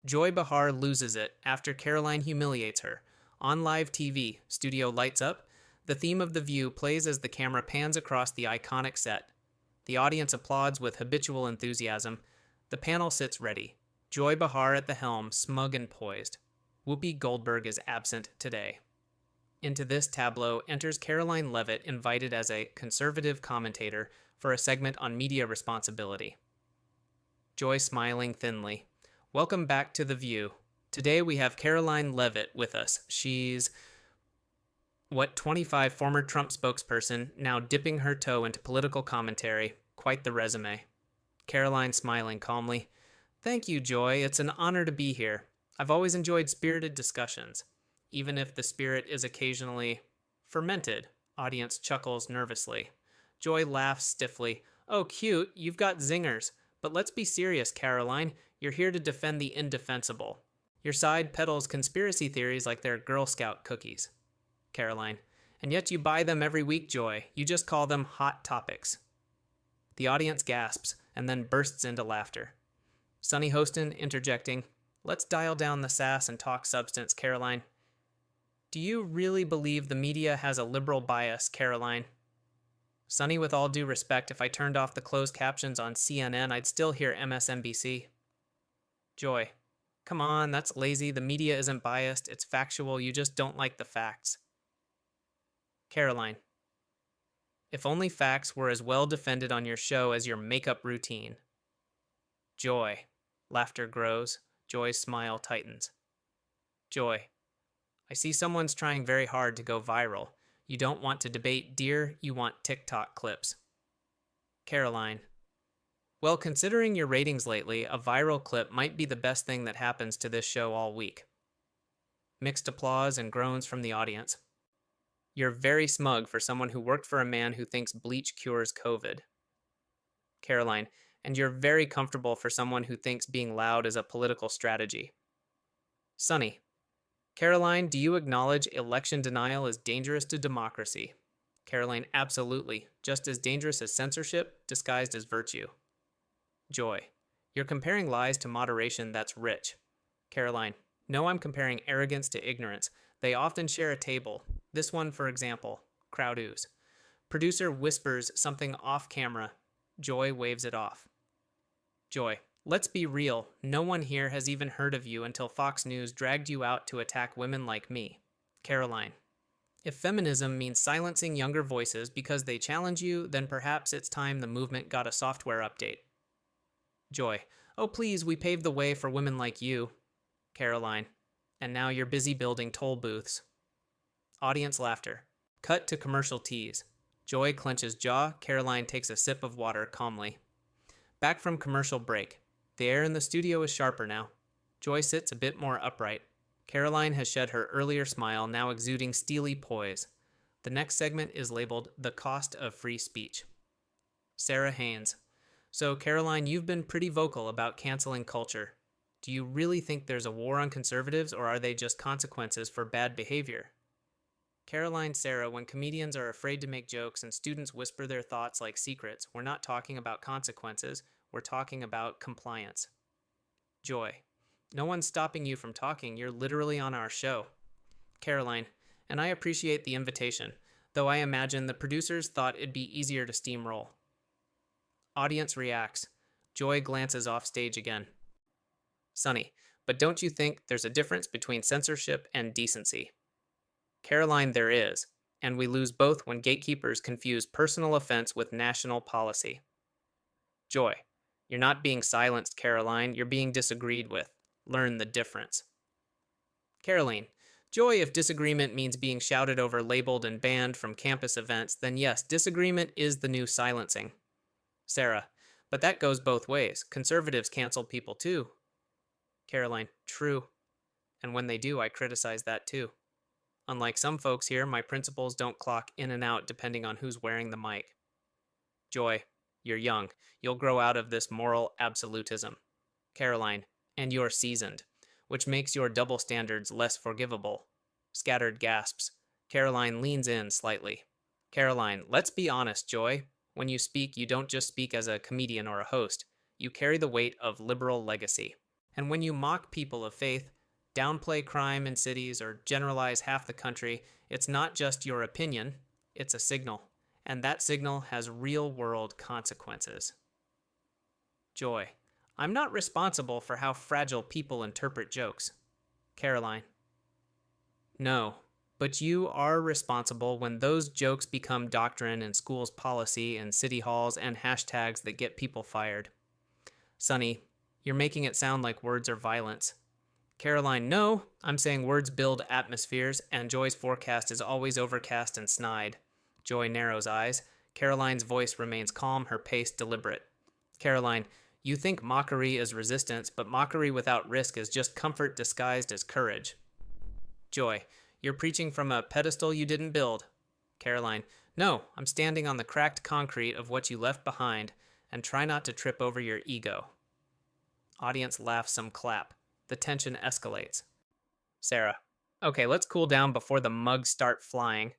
Joy Behar loses it after Karoline humiliates her. On live TV, studio lights up. The theme of The View plays as the camera pans across the iconic set. The audience applauds with habitual enthusiasm. The panel sits ready. Joy Behar at the helm, smug and poised. Whoopi Goldberg is absent today. Into this tableau enters Karoline Leavitt, invited as a conservative commentator for a segment on media responsibility. Joy smiling thinly. Welcome back to The View. Today we have Karoline Leavitt with us. She's 25 former Trump spokesperson, now dipping her toe into political commentary. Quite the resume. Karoline smiling calmly. Thank you, Joy. It's an honor to be here. I've always enjoyed spirited discussions, even if the spirit is occasionally fermented. Audience chuckles nervously. Joy laughs stiffly. Oh, cute. You've got zingers. But let's be serious, Karoline. You're here to defend the indefensible. Your side peddles conspiracy theories like they're Girl Scout cookies. Karoline. And yet you buy them every week, Joy. You just call them hot topics. The audience gasps and then bursts into laughter. Sunny Hostin interjecting. Let's dial down the sass and talk substance, Karoline. Do you really believe the media has a liberal bias, Karoline? Sunny, with all due respect, if I turned off the closed captions on CNN, I'd still hear MSNBC. Joy. Come on, that's lazy. The media isn't biased. It's factual. You just don't like the facts. Karoline. If only facts were as well defended on your show as your makeup routine. Joy. Laughter grows. Joy's smile tightens. Joy. I see someone's trying very hard to go viral. You don't want to debate deer, you want TikTok clips. Karoline. Well, considering your ratings lately, a viral clip might be the best thing that happens to this show all week. Mixed applause and groans from the audience. You're very smug for someone who worked for a man who thinks bleach cures COVID. Karoline. And you're very comfortable for someone who thinks being loud is a political strategy. Sunny. Karoline, do you acknowledge election denial is dangerous to democracy? Karoline, absolutely. Just as dangerous as censorship, disguised as virtue. Joy. You're comparing lies to moderation that's rich. Karoline. No, I'm comparing arrogance to ignorance. They often share a table. This one, for example. Crowd ooze. Producer whispers something off camera. Joy waves it off. Joy. Let's be real. No one here has even heard of you until Fox News dragged you out to attack women like me. Karoline. If feminism means silencing younger voices because they challenge you, then perhaps it's time the movement got a software update. Joy. Oh, please, we paved the way for women like you. Karoline. And now you're busy building toll booths. Audience laughter. Cut to commercial tease. Joy clenches jaw. Karoline takes a sip of water calmly. Back from commercial break. The air in the studio is sharper now. Joy sits a bit more upright. Karoline has shed her earlier smile, now exuding steely poise. The next segment is labeled The Cost of Free Speech. Sarah Haynes. So, Karoline, you've been pretty vocal about canceling culture. Do you really think there's a war on conservatives, or are they just consequences for bad behavior? Karoline. Sarah, when comedians are afraid to make jokes and students whisper their thoughts like secrets, we're not talking about consequences, we're talking about compliance. Joy. No one's stopping you from talking, you're literally on our show. Karoline. And I appreciate the invitation, though I imagine the producers thought it'd be easier to steamroll. Audience reacts. Joy glances off stage again. Sunny. But don't you think there's a difference between censorship and decency? Karoline. There is, and we lose both when gatekeepers confuse personal offense with national policy. Joy. You're not being silenced, Karoline. You're being disagreed with. Learn the difference. Karoline. Joy, if disagreement means being shouted over, labeled, and banned from campus events, then yes, disagreement is the new silencing. Sarah. But that goes both ways. Conservatives cancel people too. Karoline. True. And when they do, I criticize that too. Unlike some folks here, my principles don't clock in and out depending on who's wearing the mic. Joy. You're young. You'll grow out of this moral absolutism. Karoline. And you're seasoned, which makes your double standards less forgivable. Scattered gasps. Karoline leans in slightly. Karoline. Let's be honest, Joy. When you speak, you don't just speak as a comedian or a host. You carry the weight of liberal legacy. And when you mock people of faith, downplay crime in cities, or generalize half the country, it's not just your opinion, it's a signal. And that signal has real-world consequences. Joy. I'm not responsible for how fragile people interpret jokes. Karoline. No, but you are responsible when those jokes become doctrine in schools' policy and city halls and hashtags that get people fired. Sunny, you're making it sound like words are violence. Karoline, no, I'm saying words build atmospheres, and Joy's forecast is always overcast and snide. Joy narrows eyes. Karoline's voice remains calm, her pace deliberate. Karoline, you think mockery is resistance, but mockery without risk is just comfort disguised as courage. Joy, you're preaching from a pedestal you didn't build. Karoline, no, I'm standing on the cracked concrete of what you left behind, and try not to trip over your ego. Audience laughs some clap. The tension escalates. Sarah, okay, let's cool down before the mugs start flying.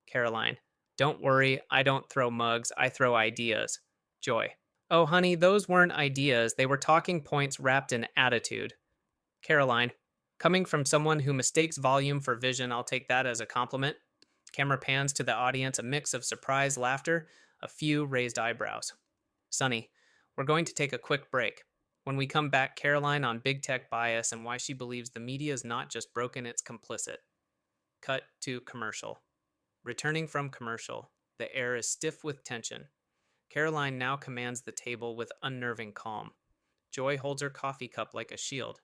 Karoline, don't worry, I don't throw mugs, I throw ideas. Joy, oh honey, those weren't ideas, they were talking points wrapped in attitude. Karoline, coming from someone who mistakes volume for vision, I'll take that as a compliment. Camera pans to the audience, a mix of surprise, laughter, a few raised eyebrows. Sunny, we're going to take a quick break. When we come back, Karoline on big tech bias and why she believes the media is not just broken, it's complicit. Cut to commercial. Returning from commercial, the air is stiff with tension. Karoline now commands the table with unnerving calm. Joy holds her coffee cup like a shield.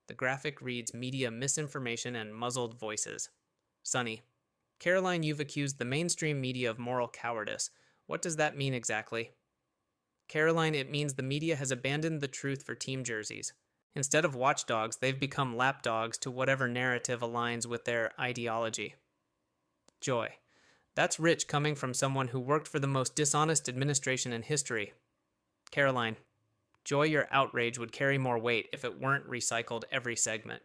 The graphic reads media misinformation and muzzled voices. Sunny, Karoline, you've accused the mainstream media of moral cowardice. What does that mean exactly? Karoline, it means the media has abandoned the truth for team jerseys. Instead of watchdogs, they've become lapdogs to whatever narrative aligns with their ideology. Joy, that's rich coming from someone who worked for the most dishonest administration in history. Karoline, Joy, your outrage would carry more weight if it weren't recycled every segment.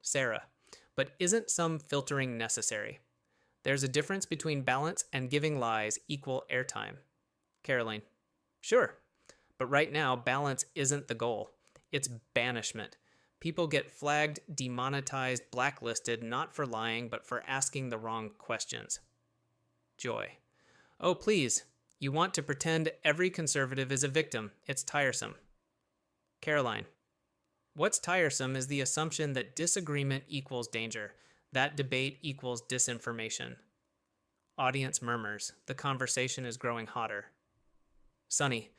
Sarah, but isn't some filtering necessary? There's a difference between balance and giving lies equal airtime. Karoline, sure, but right now, balance isn't the goal. It's banishment. People get flagged, demonetized, blacklisted, not for lying, but for asking the wrong questions. Joy, oh please, you want to pretend every conservative is a victim. It's tiresome. Karoline, what's tiresome is the assumption that disagreement equals danger, that debate equals disinformation. Audience murmurs. The conversation is growing hotter. Sunny,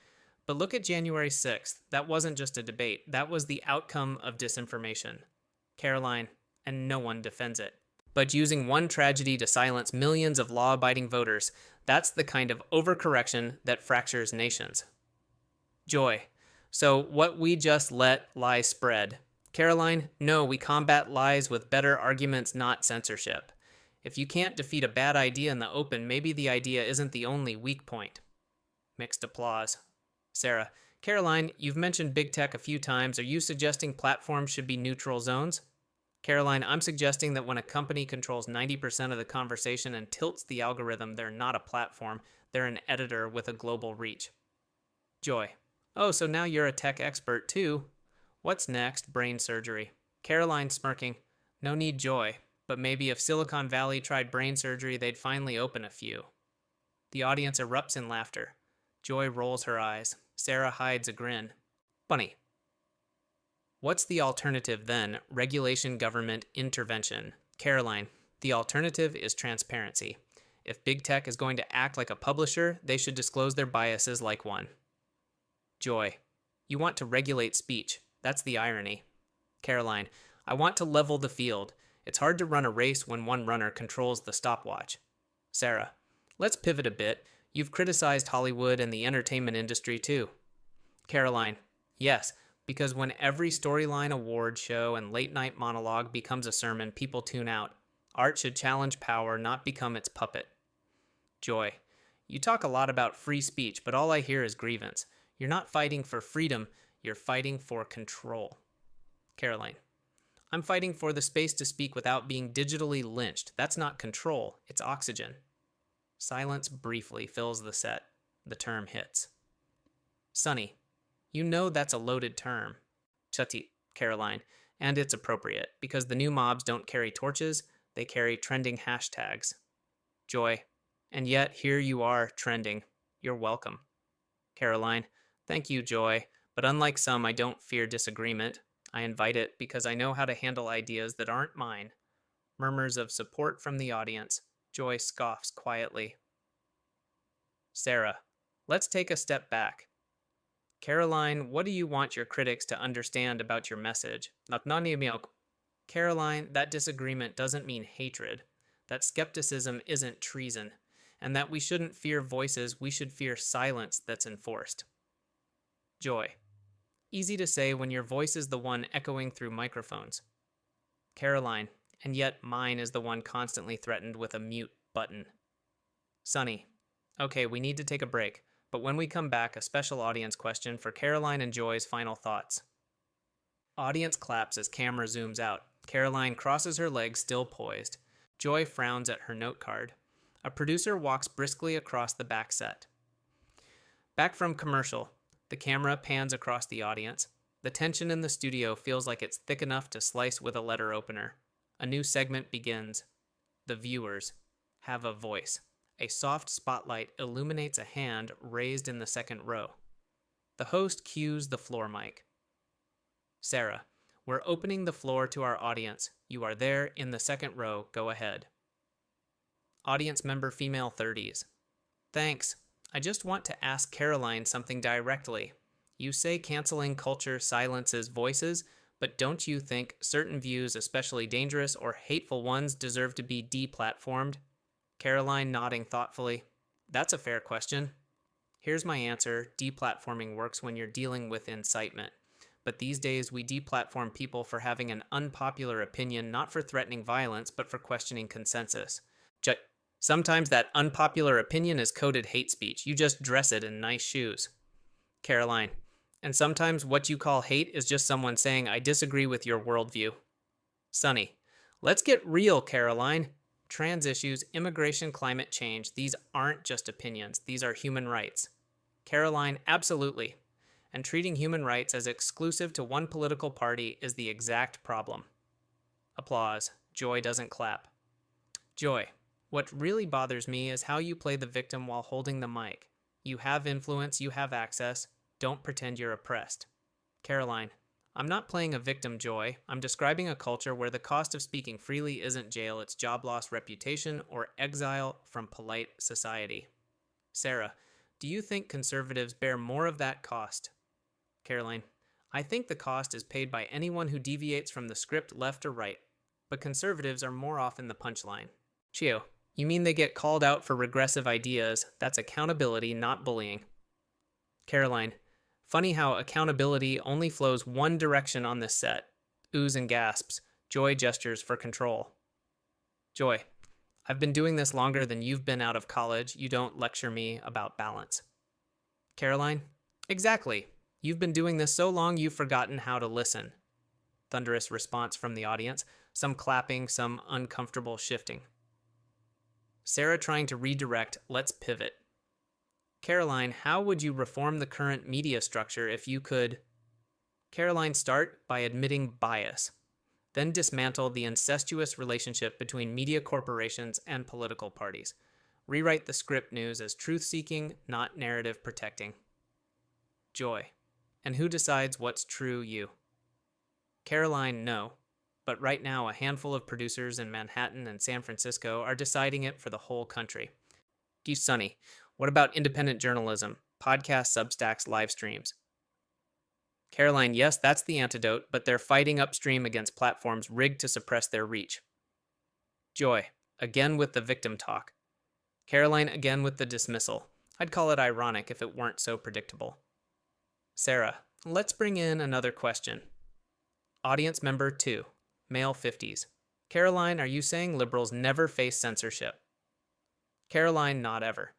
but look at January 6th. That wasn't just a debate. That was the outcome of disinformation. Karoline, and no one defends it. But using one tragedy to silence millions of law-abiding voters, that's the kind of overcorrection that fractures nations. Joy, so what we just let lie spread. Karoline, no, we combat lies with better arguments, not censorship. If you can't defeat a bad idea in the open, maybe the idea isn't the only weak point. Mixed applause. Sarah, Karoline, you've mentioned big tech a few times. Are you suggesting platforms should be neutral zones? Karoline, I'm suggesting that when a company controls 90% of the conversation and tilts the algorithm, they're not a platform. They're an editor with a global reach. Joy, oh, so now you're a tech expert too. What's next? Brain surgery. Karoline smirking, no need, Joy, but maybe if Silicon Valley tried brain surgery, they'd finally open a few. The audience erupts in laughter. Joy rolls her eyes. Sarah hides a grin. Funny. What's the alternative then? Regulation, government, intervention. Karoline, the alternative is transparency. If big tech is going to act like a publisher, they should disclose their biases like one. Joy, you want to regulate speech. That's the irony. Karoline, I want to level the field. It's hard to run a race when one runner controls the stopwatch. Sarah, let's pivot a bit. You've criticized Hollywood and the entertainment industry too. Karoline, yes, because when every storyline award show and late-night monologue becomes a sermon, people tune out. Art should challenge power, not become its puppet. Joy, you talk a lot about free speech, but all I hear is grievance. You're not fighting for freedom, you're fighting for control. Karoline, I'm fighting for the space to speak without being digitally lynched. That's not control, it's oxygen. Silence briefly fills the set. The term hits. Sunny, you know that's a loaded term. Chati, Karoline. And it's appropriate, because the new mobs don't carry torches, they carry trending hashtags. Joy. And yet, here you are, trending. You're welcome. Karoline. Thank you, Joy. But unlike some, I don't fear disagreement. I invite it because I know how to handle ideas that aren't mine. Murmurs of support from the audience. Joy scoffs quietly. Sarah. Let's take a step back. Karoline, what do you want your critics to understand about your message? Karoline, that disagreement doesn't mean hatred. That skepticism isn't treason. And that we shouldn't fear voices, we should fear silence that's enforced. Joy. Easy to say when your voice is the one echoing through microphones. Karoline, and yet mine is the one constantly threatened with a mute button. Sunny. Okay, we need to take a break, but when we come back, a special audience question for Karoline and Joy's final thoughts. Audience claps as camera zooms out. Karoline crosses her legs, still poised. Joy frowns at her note card. A producer walks briskly across the back set. Back from commercial, the camera pans across the audience. The tension in the studio feels like it's thick enough to slice with a letter opener. A new segment begins. The viewers have a voice. A soft spotlight illuminates a hand raised in the second row. The host cues the floor mic. Sarah, we're opening the floor to our audience. You are there in the second row. Go ahead. Audience member female 30s. Thanks. I just want to ask Karoline something directly. You say canceling culture silences voices, but don't you think certain views, especially dangerous or hateful ones, deserve to be deplatformed? Karoline nodding thoughtfully. That's a fair question. Here's my answer. Deplatforming works when you're dealing with incitement. But these days we deplatform people for having an unpopular opinion, not for threatening violence, but for questioning consensus. Sometimes that unpopular opinion is coded hate speech. You just dress it in nice shoes. Karoline. And sometimes what you call hate is just someone saying, I disagree with your worldview. Sunny. Let's get real, Karoline. Trans issues, immigration, climate change, these aren't just opinions. These are human rights. Karoline. Absolutely. And treating human rights as exclusive to one political party is the exact problem. Applause. Joy doesn't clap. Joy. What really bothers me is how you play the victim while holding the mic. You have influence, you have access. Don't pretend you're oppressed. Karoline. I'm not playing a victim, Joy. I'm describing a culture where the cost of speaking freely isn't jail, it's job loss, reputation, or exile from polite society. Sarah. Do you think conservatives bear more of that cost? Karoline. I think the cost is paid by anyone who deviates from the script left or right, but conservatives are more often the punchline. Chio. You mean they get called out for regressive ideas? That's accountability, not bullying. Karoline. Funny how accountability only flows one direction on this set. Oohs and gasps. Joy gestures for control. Joy. I've been doing this longer than you've been out of college. You don't lecture me about balance. Karoline. Exactly. You've been doing this so long you've forgotten how to listen. Thunderous response from the audience. Some clapping, some uncomfortable shifting. Sarah trying to redirect. Let's pivot. Karoline, how would you reform the current media structure if you could? Karoline, start by admitting bias. Then dismantle the incestuous relationship between media corporations and political parties. Rewrite the script news as truth-seeking, not narrative-protecting. Joy. And who decides what's true you? Karoline, no. But right now, a handful of producers in Manhattan and San Francisco are deciding it for the whole country. Sunny, what about independent journalism, podcasts, Substacks, live streams? Karoline, yes, that's the antidote, but they're fighting upstream against platforms rigged to suppress their reach. Joy, again with the victim talk. Karoline, again with the dismissal. I'd call it ironic if it weren't so predictable. Sarah, let's bring in another question. Audience member 2. Male 50s. Karoline, are you saying liberals never face censorship? Karoline, not ever.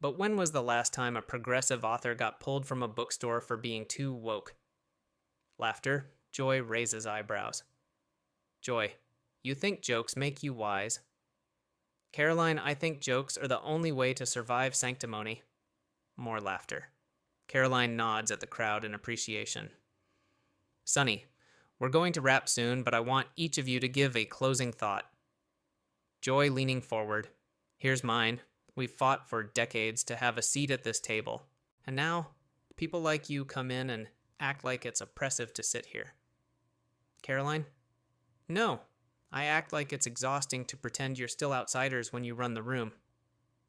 But when was the last time a progressive author got pulled from a bookstore for being too woke? Laughter. Joy raises eyebrows. Joy, you think jokes make you wise? Karoline, I think jokes are the only way to survive sanctimony. More laughter. Karoline nods at the crowd in appreciation. Sunny, We're going to wrap soon, but I want each of you to give a closing thought. Joy leaning forward. Here's mine. We've fought for decades to have a seat at this table. And now, people like you come in and act like it's oppressive to sit here. Karoline? No. I act like it's exhausting to pretend you're still outsiders when you run the room.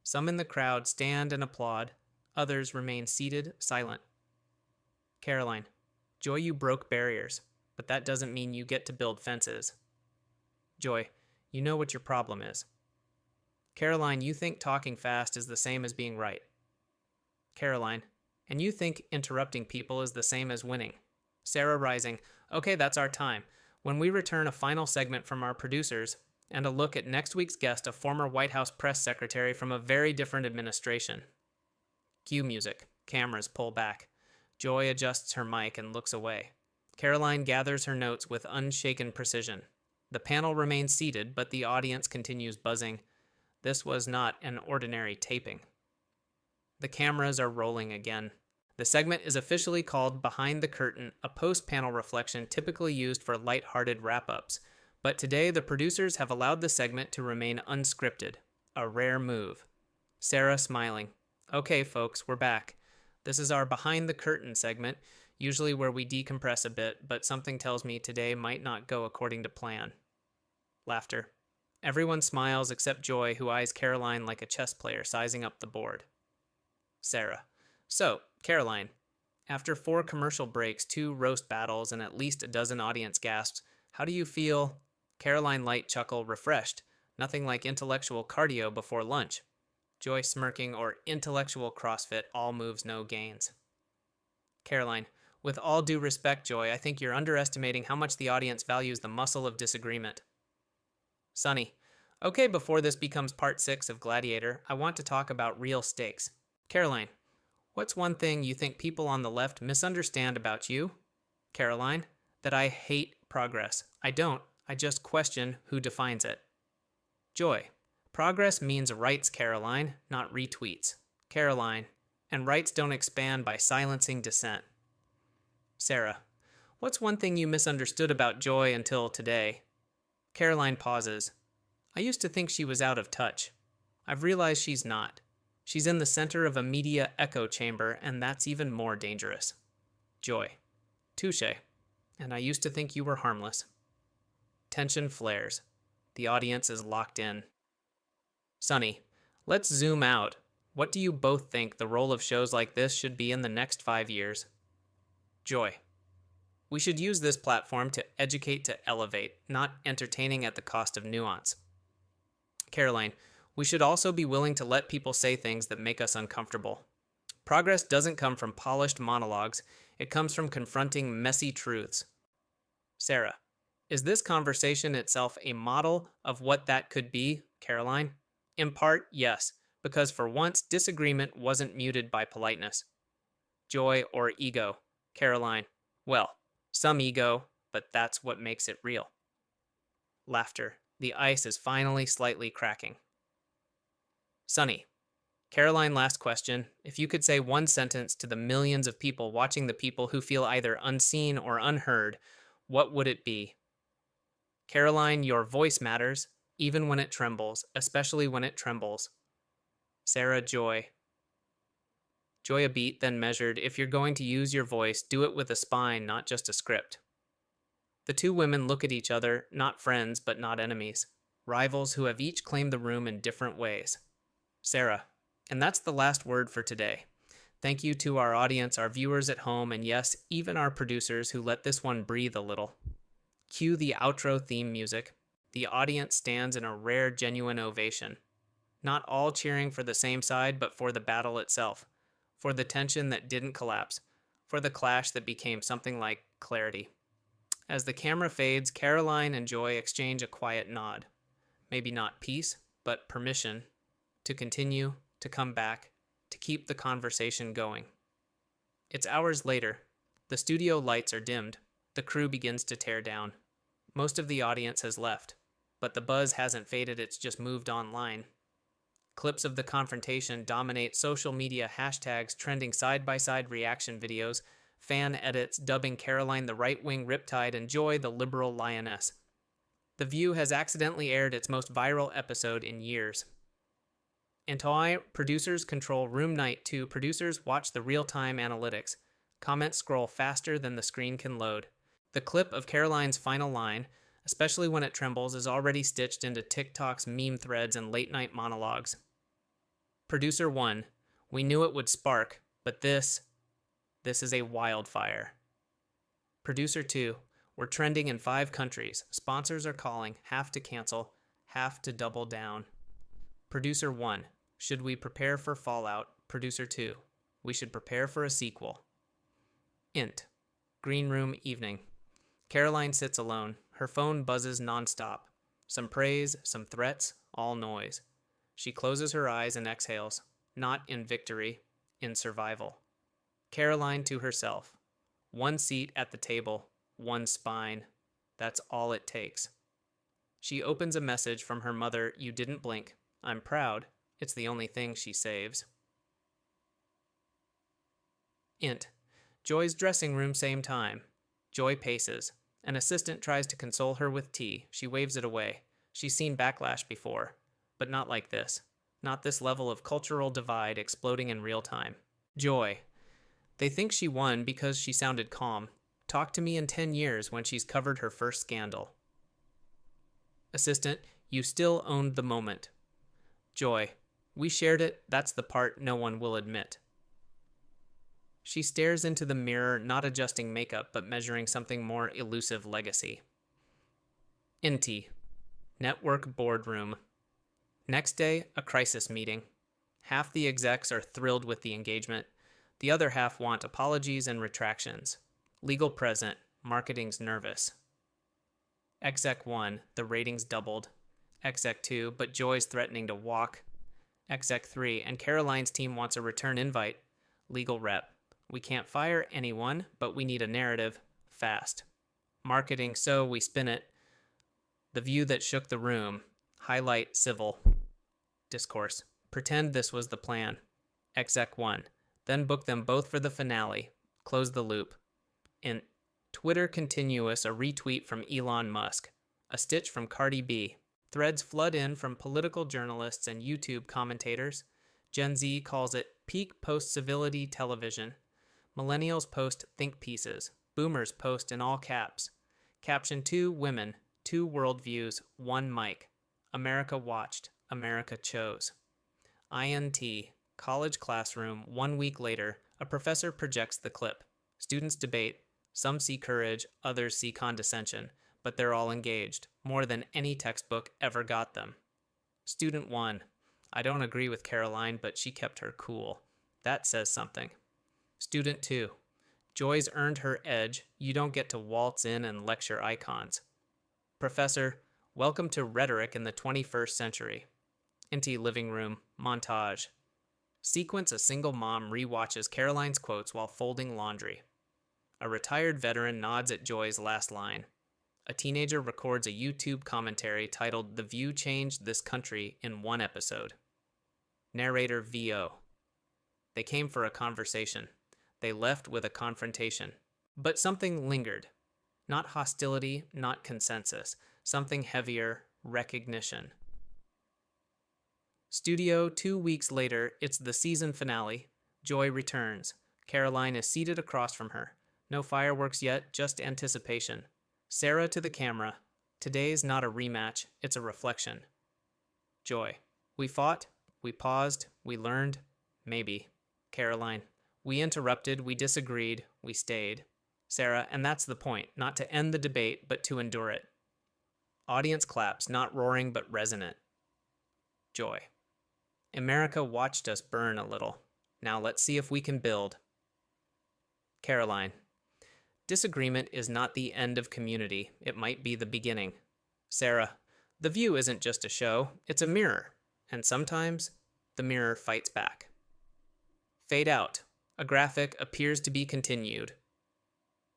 Some in the crowd stand and applaud. Others remain seated, silent. Karoline. Joy, you broke barriers, but that doesn't mean you get to build fences. Joy, you know what your problem is. Karoline, you think talking fast is the same as being right. Karoline, and you think interrupting people is the same as winning. Sarah rising. Okay, that's our time. When we return, a final segment from our producers and a look at next week's guest, a former White House press secretary from a very different administration. Cue music. Cameras pull back. Joy adjusts her mic and looks away. Karoline gathers her notes with unshaken precision. The panel remains seated, but the audience continues buzzing. This was not an ordinary taping. The cameras are rolling again. The segment is officially called Behind the Curtain, a post-panel reflection typically used for light-hearted wrap-ups. But today, the producers have allowed the segment to remain unscripted, a rare move. Sarah smiling. Okay, folks, we're back. This is our Behind the Curtain segment, usually where we decompress a bit, but something tells me today might not go according to plan. Laughter. Everyone smiles except Joy, who eyes Karoline like a chess player sizing up the board. Sarah. So, Karoline, after 4 commercial breaks, 2 roast battles, and at least a dozen audience gasps, how do you feel? Karoline light chuckle, refreshed. Nothing like intellectual cardio before lunch. Joy smirking, or intellectual CrossFit, all moves, no gains. Karoline, with all due respect, Joy, I think you're underestimating how much the audience values the muscle of disagreement. Sunny, okay, before this becomes part 6 of Gladiator, I want to talk about real stakes. Karoline, what's one thing you think people on the left misunderstand about you? Karoline, that I hate progress. I don't. I just question who defines it. Joy, progress means rights, Karoline, not retweets. Karoline, and rights don't expand by silencing dissent. Sarah, what's one thing you misunderstood about Joy until today? Karoline pauses. I used to think she was out of touch. I've realized she's not. She's in the center of a media echo chamber, and that's even more dangerous. Joy, touche. And I used to think you were harmless. Tension flares. The audience is locked in. Sunny, let's zoom out. What do you both think the role of shows like this should be in the next 5 years? Joy, we should use this platform to educate to elevate, not entertaining at the cost of nuance. Karoline, we should also be willing to let people say things that make us uncomfortable. Progress doesn't come from polished monologues. It comes from confronting messy truths. Sarah, is this conversation itself a model of what that could be, Karoline? In part, yes, because for once, disagreement wasn't muted by politeness. Joy or ego? Karoline, well, some ego, but that's what makes it real. Laughter. The ice is finally slightly cracking. Sunny. Karoline, last question. If you could say one sentence to the millions of people watching the people who feel either unseen or unheard, what would it be? Karoline, your voice matters, even when it trembles, especially when it trembles. Sarah, Joy. Joy a beat, then measured. If you're going to use your voice, do it with a spine, not just a script. The 2 women look at each other, not friends, but not enemies. Rivals who have each claimed the room in different ways. Sarah, and that's the last word for today. Thank you to our audience, our viewers at home, and yes, even our producers who let this one breathe a little. Cue the outro theme music. The audience stands in a rare, genuine ovation. Not all cheering for the same side, but for the battle itself. For the tension that didn't collapse. For the clash that became something like clarity. As the camera fades, Karoline and Joy exchange a quiet nod. Maybe not peace, but permission to continue, to come back, to keep the conversation going. It's hours later. The studio lights are dimmed. The crew begins to tear down. Most of the audience has left, but the buzz hasn't faded, it's just moved online. Clips of the confrontation dominate social media hashtags trending side-by-side reaction videos, Fan edits dubbing Karoline the right-wing riptide and Joy the liberal lioness. The View has accidentally aired its most viral episode in years. Until producers control room night 2, producers watch the real-time analytics. Comments scroll faster than the screen can load. The clip of Karoline's final line, especially when it trembles, is already stitched into TikTok's meme threads and late-night monologues. Producer 1, we knew it would spark, but this is a wildfire. Producer 2, we're trending in 5 countries. Sponsors are calling, have to cancel, have to double down. Producer 1, should we prepare for fallout? Producer 2, we should prepare for a sequel. Int. Green room evening. Karoline sits alone. Her phone buzzes nonstop. Some praise, some threats, all noise. She closes her eyes and exhales, not in victory, in survival. Karoline to herself. One seat at the table, one spine. That's all it takes. She opens a message from her mother, you didn't blink. I'm proud. It's the only thing she saves. Int. Joy's dressing room same time. Joy paces. An assistant tries to console her with tea. She waves it away. She's seen backlash before, but not like this. Not this level of cultural divide exploding in real time. Joy. They think she won because she sounded calm. Talk to me in 10 years when she's covered her first scandal. Assistant, you still owned the moment. Joy. We shared it. That's the part no one will admit. She stares into the mirror, not adjusting makeup, but measuring something more elusive legacy. Inti. Network boardroom. Next day, a crisis meeting. Half the execs are thrilled with the engagement. The other half want apologies and retractions. Legal present. Marketing's nervous. Exec 1, the ratings doubled. Exec 2, but Joy's threatening to walk. Exec 3, and Karoline's team wants a return invite. Legal rep. We can't fire anyone, but we need a narrative. Fast. Marketing, so we spin it. The view that shook the room. Highlight civil. Discourse. Pretend this was the plan. Exec 1. Then book them both for the finale. Close the loop. In Twitter continuous, a retweet from Elon Musk. A stitch from Cardi B. Threads flood in from political journalists and YouTube commentators. Gen Z calls it peak post-civility television. Millennials post think pieces. Boomers post in all caps. Caption 2 women, 2 worldviews, 1 mic. America watched. America chose. INT. College classroom. 1 week later, a professor projects the clip. Students debate. Some see courage, others see condescension, but they're all engaged, more than any textbook ever got them. Student 1. I don't agree with Karoline, but she kept her cool. That says something. Student 2. Joy's earned her edge. You don't get to waltz in and lecture icons. Professor, welcome to rhetoric in the 21st century. Empty living room. Montage. Sequence a single mom rewatches Karoline's quotes while folding laundry. A retired veteran nods at Joy's last line. A teenager records a YouTube commentary titled The View Changed This Country in 1 episode. Narrator VO. They came for a conversation. They left with a confrontation. But something lingered. Not hostility, not consensus. Something heavier, recognition. Studio 2 weeks later, it's the season finale. Joy returns. Karoline is seated across from her. No fireworks yet, just anticipation. Sarah to the camera. Today's not a rematch, it's a reflection. Joy. We fought, we paused, we learned, maybe. Karoline. We interrupted, we disagreed, we stayed. Sarah, and that's the point, not to end the debate, but to endure it. Audience claps, not roaring, but resonant. Joy. America watched us burn a little. Now let's see if we can build. Karoline. Disagreement is not the end of community. It might be the beginning. Sarah. The View isn't just a show. It's a mirror. And sometimes, the mirror fights back. Fade out. A graphic appears to be continued.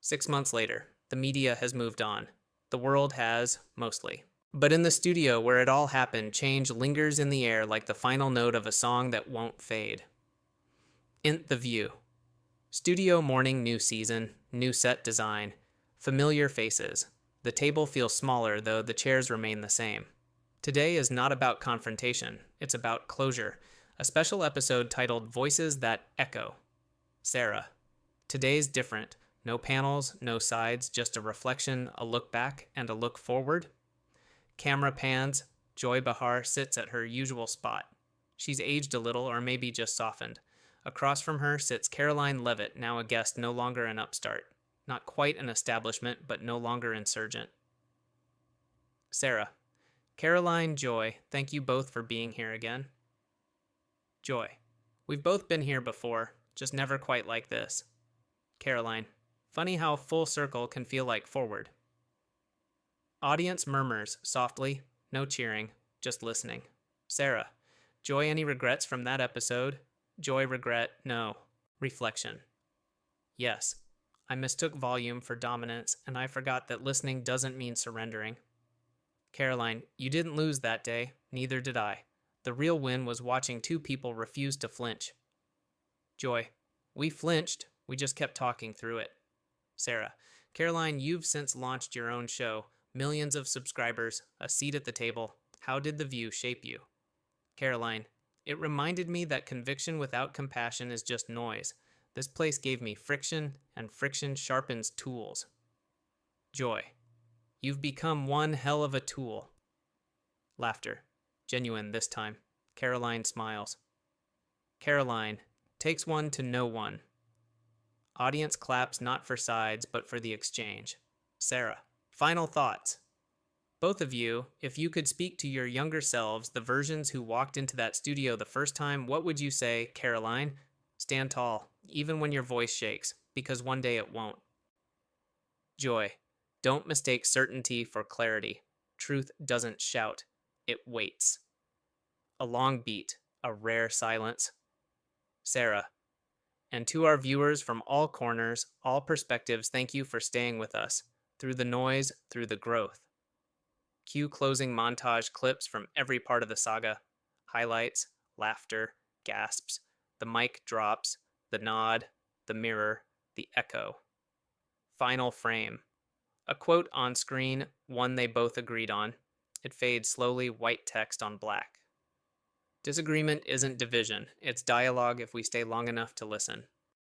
6 months later, the media has moved on. The world has, mostly. But in the studio where it all happened, change lingers in the air like the final note of a song that won't fade. Int the View. Studio morning, new season, new set design, familiar faces. The table feels smaller, though the chairs remain the same. Today is not about confrontation, it's about closure. A special episode titled Voices That Echo. Sarah. Today's different. No panels, no sides, just a reflection, a look back, and a look forward. Camera pans. Joy Behar sits at her usual spot. She's aged a little, or maybe just softened. Across from her sits Karoline Leavitt, now a guest, no longer an upstart. Not quite an establishment, but no longer insurgent. Sarah. Karoline, Joy, thank you both for being here again. Joy. We've both been here before, just never quite like this. Karoline. Funny how full circle can feel like forward. Audience murmurs softly, no cheering, just listening. Sarah. Joy, any regrets from that episode? Joy, regret, no. Reflection. Yes. I mistook volume for dominance, and I forgot that listening doesn't mean surrendering. Karoline, you didn't lose that day, neither did I. The real win was watching two people refuse to flinch. Joy, we flinched, we just kept talking through it. Sarah, Karoline, you've since launched your own show, millions of subscribers, a seat at the table. How did the view shape you? Karoline, it reminded me that conviction without compassion is just noise. This place gave me friction, and friction sharpens tools. Joy, you've become one hell of a tool. Laughter, genuine this time. Karoline smiles. Karoline, takes one to know one. Audience claps not for sides, but for the exchange. Sarah, final thoughts. Both of you, if you could speak to your younger selves, the versions who walked into that studio the first time, what would you say, Karoline? Stand tall, even when your voice shakes, because one day it won't. Joy, don't mistake certainty for clarity. Truth doesn't shout, it waits. A long beat, a rare silence. Sarah, and to our viewers from all corners, all perspectives, thank you for staying with us, through the noise, through the growth. Cue closing montage clips from every part of the saga. Highlights, laughter, gasps, the mic drops, the nod, the mirror, the echo. Final frame. A quote on screen, one they both agreed on. It fades slowly, white text on black. Disagreement isn't division, it's dialogue if we stay long enough to listen.